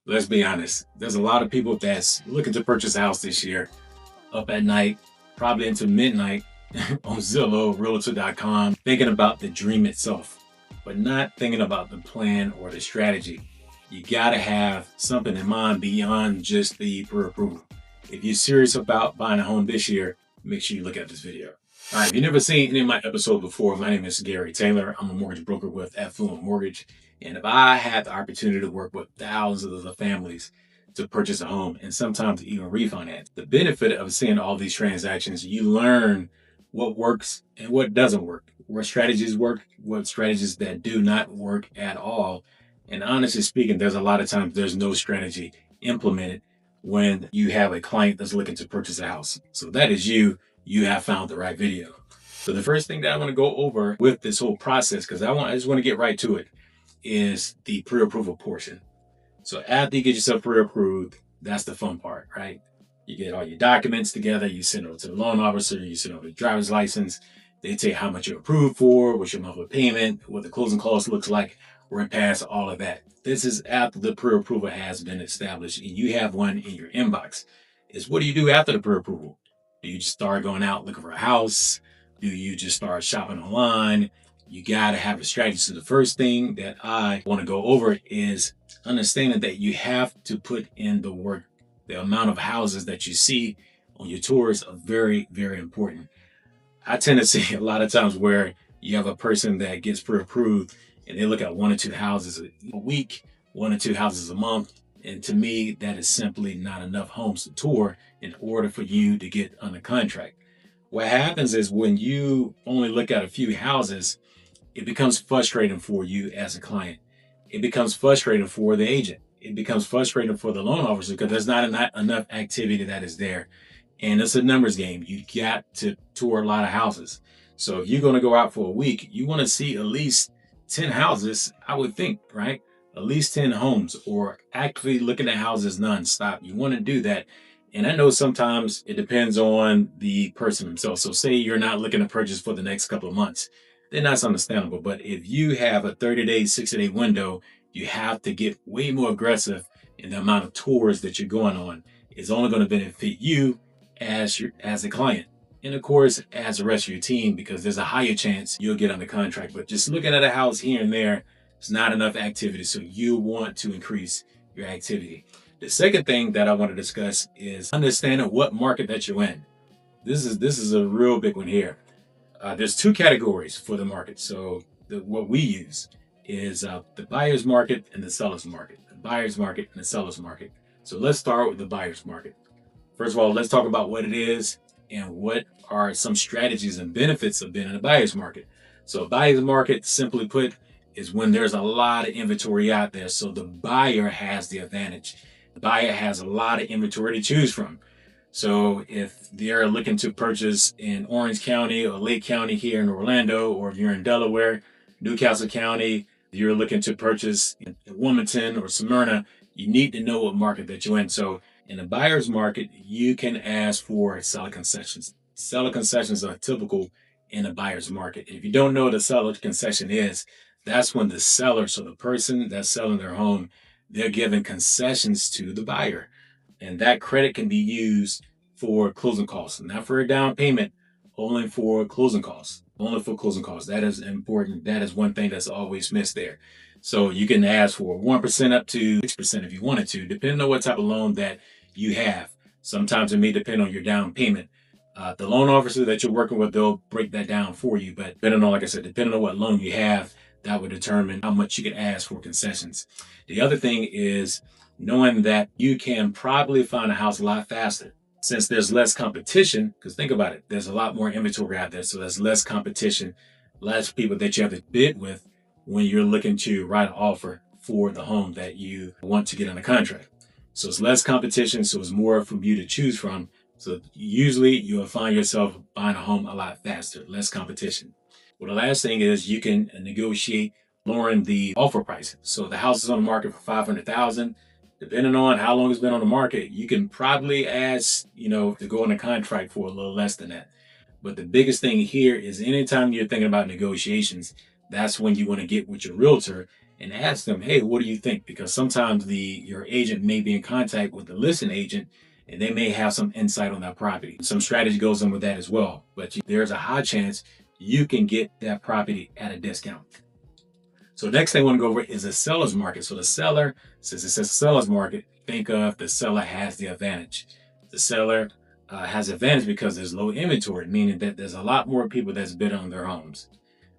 Let's be honest. There's a lot of people that's looking to purchase a house this year, up at night, probably into midnight on Zillow, Realtor.com, thinking about the dream itself, but not thinking about the plan or the strategy. You gotta have something in mind beyond just the pre-approval. If you're serious about buying a home this year, make sure you look at this video. All right, if you've never seen any of my episodes before, my name is Gary Taylor. I'm a mortgage broker with Affluent Mortgage. And if I had the opportunity to work with thousands of families to purchase a home and sometimes even refinance, the benefit of seeing all these transactions, you learn what works and what doesn't work, what strategies work, what strategies that do not work at all. And honestly speaking, there's a lot of times there's no strategy implemented when you have a client that's looking to purchase a house. So that is you. You have found the right video. So the first thing that I want to go over with this whole process, because I just want to get right to it, is the pre-approval portion. So after you get yourself pre-approved, that's the fun part, right? You get all your documents together, you send it to the loan officer, you send over the driver's license, they tell you how much you're approved for, what's your monthly payment, what the closing cost looks like. We're past all of that. This is after the pre-approval has been established and you have one in your inbox. Is what do you do after the pre-approval? Do you just start going out looking for a house? Do you just start shopping online? You got to have a strategy. So the first thing that I want to go over is understanding that you have to put in the work. The amount of houses that you see on your tours are very, very important. I tend to see a lot of times where you have a person that gets pre-approved and they look at one or two houses a week, one or two houses a month. And to me, that is simply not enough homes to tour in order for you to get under contract. What happens is when you only look at a few houses, it becomes frustrating for you as a client. It becomes frustrating for the agent. It becomes frustrating for the loan officer because there's not enough activity that is there. And it's a numbers game. You got to tour a lot of houses. So if you're going to go out for a week, you want to see at least 10 houses, I would think, right? At least 10 homes, or actually looking at houses nonstop. You want to do that. And I know sometimes it depends on the person themselves. So say you're not looking to purchase for the next couple of months, then that's understandable. But if you have a 30-day, 60-day window, you have to get way more aggressive in the amount of tours that you're going on. It's only going to benefit you as a client, and of course as the rest of your team, because there's a higher chance you'll get under contract. But just looking at a house here and there is not enough activity, so you want to increase your activity. The second thing that I want to discuss is understanding what market that you're in. This is a real big one here. There's two categories for the market. So what we use is the buyer's market and the seller's market. The buyer's market and the seller's market. So let's start with the buyer's market. First of all, let's talk about what it is and what are some strategies and benefits of being in a buyer's market. So a buyer's market, simply put, is when there's a lot of inventory out there. So the buyer has the advantage. The buyer has a lot of inventory to choose from. So if they're looking to purchase in Orange County or Lake County here in Orlando, or if you're in Delaware, Newcastle County, you're looking to purchase in Wilmington or Smyrna, you need to know what market that you're in. So in the buyer's market, you can ask for seller concessions. Seller concessions are typical in a buyer's market. If you don't know what a seller concession is, that's when the seller, so the person that's selling their home, they're giving concessions to the buyer. And that credit can be used for closing costs, not for a down payment, only for closing costs. Only for closing costs. That is important. That is one thing that's always missed there. So you can ask for 1% up to 6% if you wanted to, depending on what type of loan that you have. Sometimes it may depend on your down payment. The loan officer that you're working with, they'll break that down for you. But depending on, like I said, depending on what loan you have, that would determine how much you can ask for concessions. The other thing is knowing that you can probably find a house a lot faster since there's less competition. Because think about it, there's a lot more inventory out there. So there's less competition, less people that you have to bid with when you're looking to write an offer for the home that you want to get under contract. So it's less competition, so it's more for you to choose from. So usually you'll find yourself buying a home a lot faster, less competition. Well, the last thing is you can negotiate lowering the offer price. So the house is on the market for $500,000. Depending on how long it's been on the market, you can probably ask, to go on a contract for a little less than that. But the biggest thing here is anytime you're thinking about negotiations, that's when you want to get with your realtor and ask them, hey, what do you think? Because sometimes your agent may be in contact with the listing agent and they may have some insight on that property. Some strategy goes in with that as well. But there's a high chance you can get that property at a discount. So next thing I want to go over is the seller's market. So the seller, since it says seller's market, think of the seller has the advantage. The seller has advantage because there's low inventory, meaning that there's a lot more people that's bid on their homes.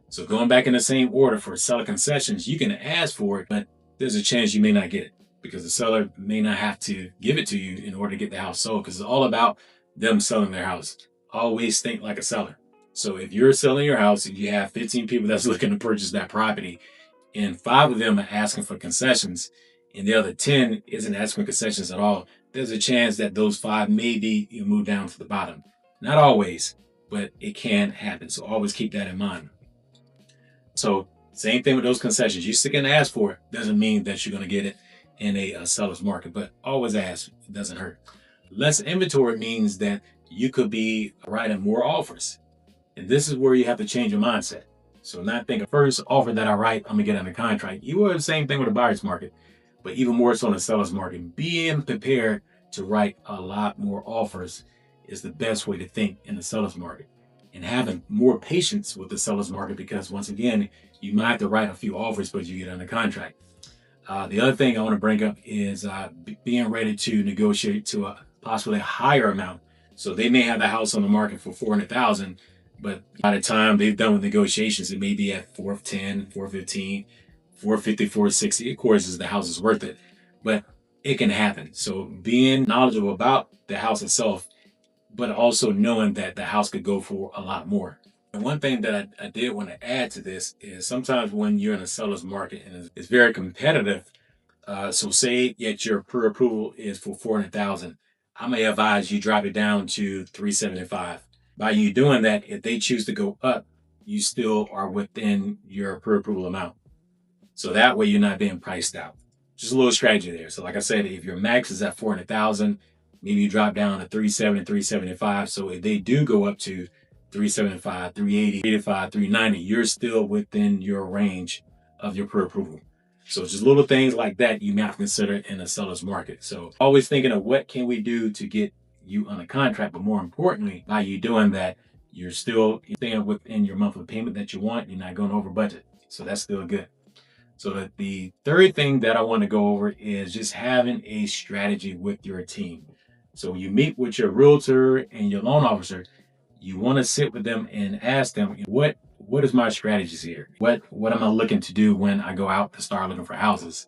So going back in the same order for seller concessions, you can ask for it, but there's a chance you may not get it because the seller may not have to give it to you in order to get the house sold, because it's all about them selling their house. Always think like a seller. So if you're selling your house and you have 15 people that's looking to purchase that property, and 5 of them are asking for concessions, and the other 10 isn't asking for concessions at all, there's a chance that those 5 maybe you move down to the bottom. Not always, but it can happen. So always keep that in mind. So same thing with those concessions. You still can ask for it. Doesn't mean that you're going to get it in a seller's market, but always ask. It doesn't hurt. Less inventory means that you could be writing more offers. And this is where you have to change your mindset. So not think, first offer that I write, I'm gonna get under contract. You are the same thing with the buyer's market, but even more so in the seller's market. Being prepared to write a lot more offers is the best way to think in the seller's market. And having more patience with the seller's market, because once again, you might have to write a few offers, but you get under contract. The other thing I want to bring up is being ready to negotiate to a possibly higher amount. So they may have the house on the market for 400,000, but by the time they've done with negotiations, it may be at 410, 415, 450, 460. Of course, as the house is worth it, but it can happen. So being knowledgeable about the house itself, but also knowing that the house could go for a lot more. And one thing that I did want to add to this is sometimes when you're in a seller's market and it's very competitive, so say that your pre-approval is for 400,000, I may advise you drop it down to 375. By you doing that, if they choose to go up, you still are within your pre-approval amount. So that way you're not being priced out. Just a little strategy there. So like I said, if your max is at 400,000, maybe you drop down to 370, 375. So if they do go up to 375, 380, 385, 390, you're still within your range of your pre-approval. So just little things like that you may have to consider in a seller's market. So always thinking of what can we do to get you on a contract, but more importantly, by you doing that, you're still staying within your monthly payment that you want. You're not going over budget. So that's still good. So the third thing that I want to go over is just having a strategy with your team. So you meet with your realtor and your loan officer, you want to sit with them and ask them, what is my strategies here? What am I looking to do when I go out to start looking for houses?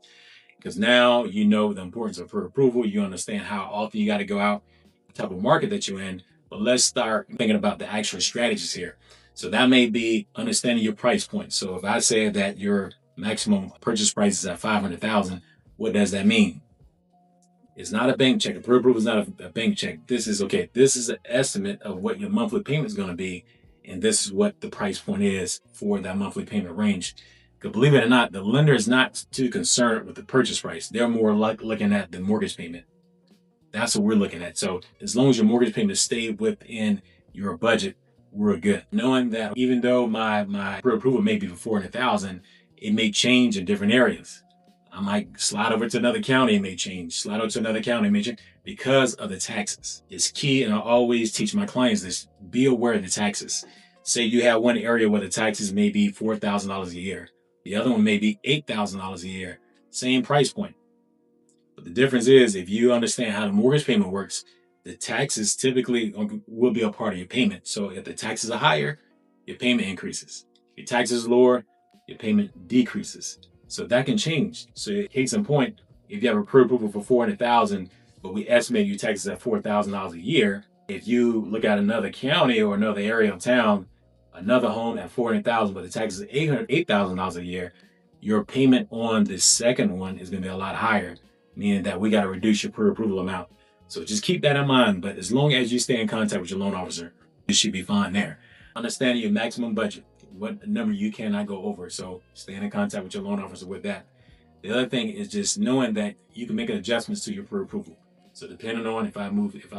Because now you know the importance of pre-approval. You understand how often you got to go out, the type of market that you're in. But let's start thinking about the actual strategies here. So that may be understanding your price point. So if I say that your maximum purchase price is at 500,000, what does that mean? It's not a bank check. A pre-approval is not a bank check. This is okay. This is an estimate of what your monthly payment is going to be, and this is what the price point is for that monthly payment range. Because believe it or not, the lender is not too concerned with the purchase price. They're more like looking at the mortgage payment. That's what we're looking at. So as long as your mortgage payment stay within your budget, we're good. Knowing that even though my pre-approval may be for 400,000, it may change in different areas. I might slide over to another county, it may change. Slide over to another county, it may change because of the taxes. It's key, and I always teach my clients this: be aware of the taxes. Say you have one area where the taxes may be $4,000 a year. The other one may be $8,000 a year. Same price point. But the difference is, if you understand how the mortgage payment works, the taxes typically will be a part of your payment. So if the taxes are higher, your payment increases. If your taxes are lower, your payment decreases. So that can change. So case in point, if you have a pre-approval for 400,000, but we estimate your taxes at $4,000 a year, if you look at another county or another area of town, another home at 400,000, but the taxes are $8,000 a year, your payment on the second one is going to be a lot higher, meaning that we got to reduce your pre-approval amount. So just keep that in mind. But as long as you stay in contact with your loan officer, you should be fine there. Understanding your maximum budget, what number you cannot go over. So staying in contact with your loan officer with that. The other thing is just knowing that you can make adjustments to your pre-approval. So depending on if I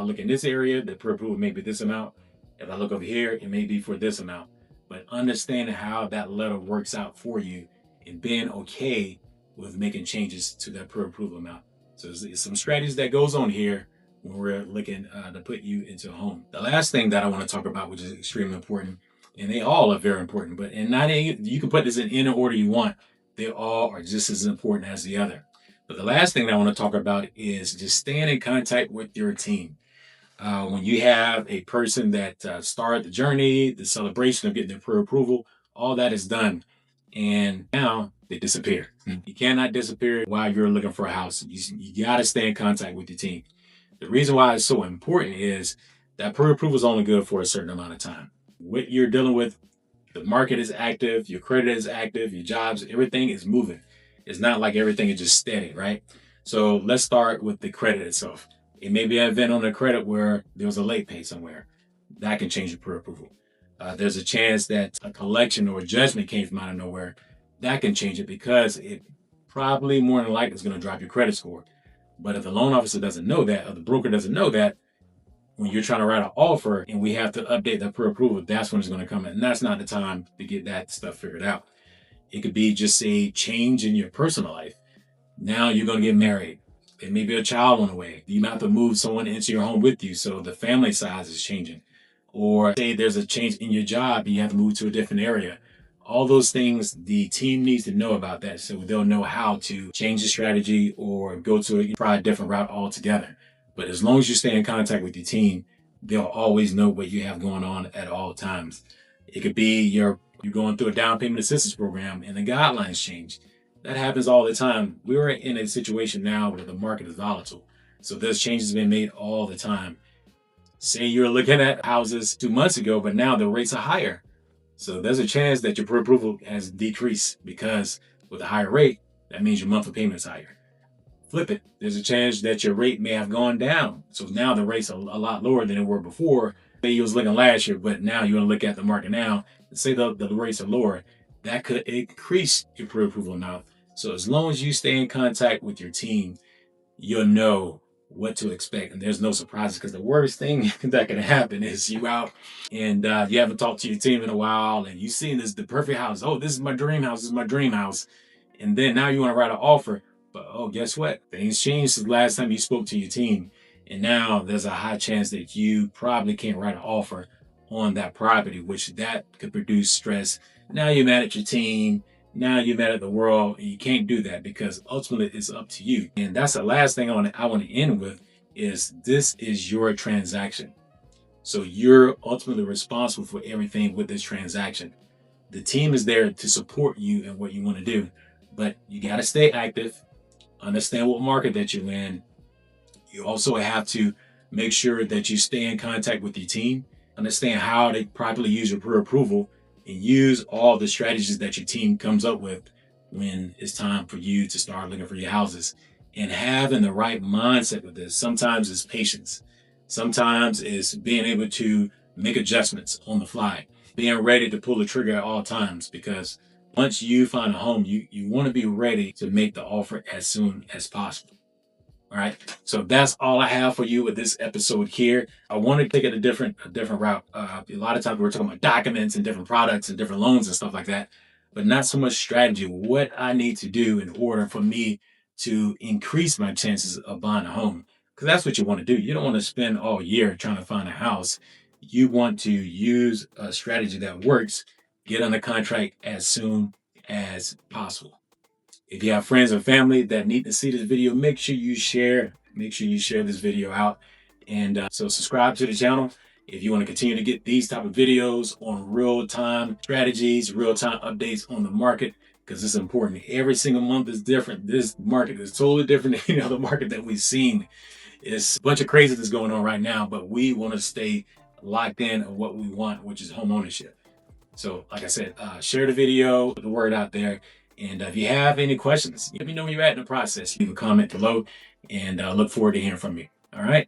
look in this area, the pre-approval may be this amount. If I look over here, it may be for this amount. But understanding how that letter works out for you and being okay with making changes to that pre-approval amount. So there's some strategies that goes on here when we're looking to put you into a home. The last thing that I want to talk about, which is extremely important, and they all are very important, but in not any, you can put this in any order you want. They all are just as important as the other. But the last thing that I want to talk about is just staying in contact with your team. When you have a person that started the journey, the celebration of getting their pre-approval, all that is done. And now they disappear. You cannot disappear while you're looking for a house. You got to stay in contact with your team. The reason why it's so important is that pre-approval is only good for a certain amount of time. What you're dealing with, the market is active, your credit is active, your jobs, everything is moving. It's not like everything is just steady, right? So let's start with the credit itself. It may be an event on the credit where there was a late pay somewhere. That can change your pre-approval. There's a chance that a collection or a judgment came from out of nowhere. That can change it because it probably more than likely is going to drop your credit score. But if the loan officer doesn't know that, or the broker doesn't know that, when you're trying to write an offer and we have to update that pre-approval, that's when it's going to come in. And that's not the time to get that stuff figured out. It could be just a change in your personal life. Now you're going to get married. There may be a child on the way. You might have to move someone into your home with you, so the family size is changing. Or say there's a change in your job and you have to move to a different area. All those things, the team needs to know about that so they'll know how to change the strategy or go to a different route altogether. But as long as you stay in contact with your team, they'll always know what you have going on at all times. It could be you're going through a down payment assistance program and the guidelines change. That happens all the time. We're in a situation now where the market is volatile. So those changes have been made all the time. Say you're looking at houses 2 months ago, but now the rates are higher. So there's a chance that your pre-approval has decreased because with a higher rate, that means your monthly payment is higher. Flip it. There's a chance that your rate may have gone down. So now the rates are a lot lower than they were before. Say you was looking last year, but now you're going to look at the market now and say the rates are lower. That could increase your pre-approval amount. So as long as you stay in contact with your team, you'll know what to expect. And there's no surprises, because the worst thing that can happen is you out and you haven't talked to your team in a while and you've seen the perfect house. Oh, this is my dream house. This is my dream house. And then now you want to write an offer. But oh, guess what? Things changed since the last time you spoke to your team. And now there's a high chance that you probably can't write an offer on that property, which that could produce stress. Now you're mad at your team. Now you're mad at the world, and you can't do that because ultimately it's up to you. And that's the last thing I want to end with is this is your transaction. So you're ultimately responsible for everything with this transaction. The team is there to support you in what you want to do, but you got to stay active, understand what market that you're in. You also have to make sure that you stay in contact with your team, understand how to properly use your pre-approval, and use all the strategies that your team comes up with when it's time for you to start looking for your houses. And having the right mindset with this. Sometimes it's patience. Sometimes it's being able to make adjustments on the fly, being ready to pull the trigger at all times, because once you find a home, you want to be ready to make the offer as soon as possible. All right. So that's all I have for you with this episode here. I want to take it a different route. A lot of times we're talking about documents and different products and different loans and stuff like that, but not so much strategy. What I need to do in order for me to increase my chances of buying a home, because that's what you want to do. You don't want to spend all year trying to find a house. You want to use a strategy that works, get under contract as soon as possible. If you have friends and family that need to see this video, make sure you share this video out. And so subscribe to the channel if you want to continue to get these type of videos on real-time strategies, real-time updates on the market, because it's important. Every single month is different. This market is totally different than any other market that we've seen. It's a bunch of craziness going on right now, but we want to stay locked in on what we want, which is home ownership. So like I said, share the video, put the word out there. And if you have any questions, let me know where you're at in the process. Leave a comment below, and look forward to hearing from you. All right.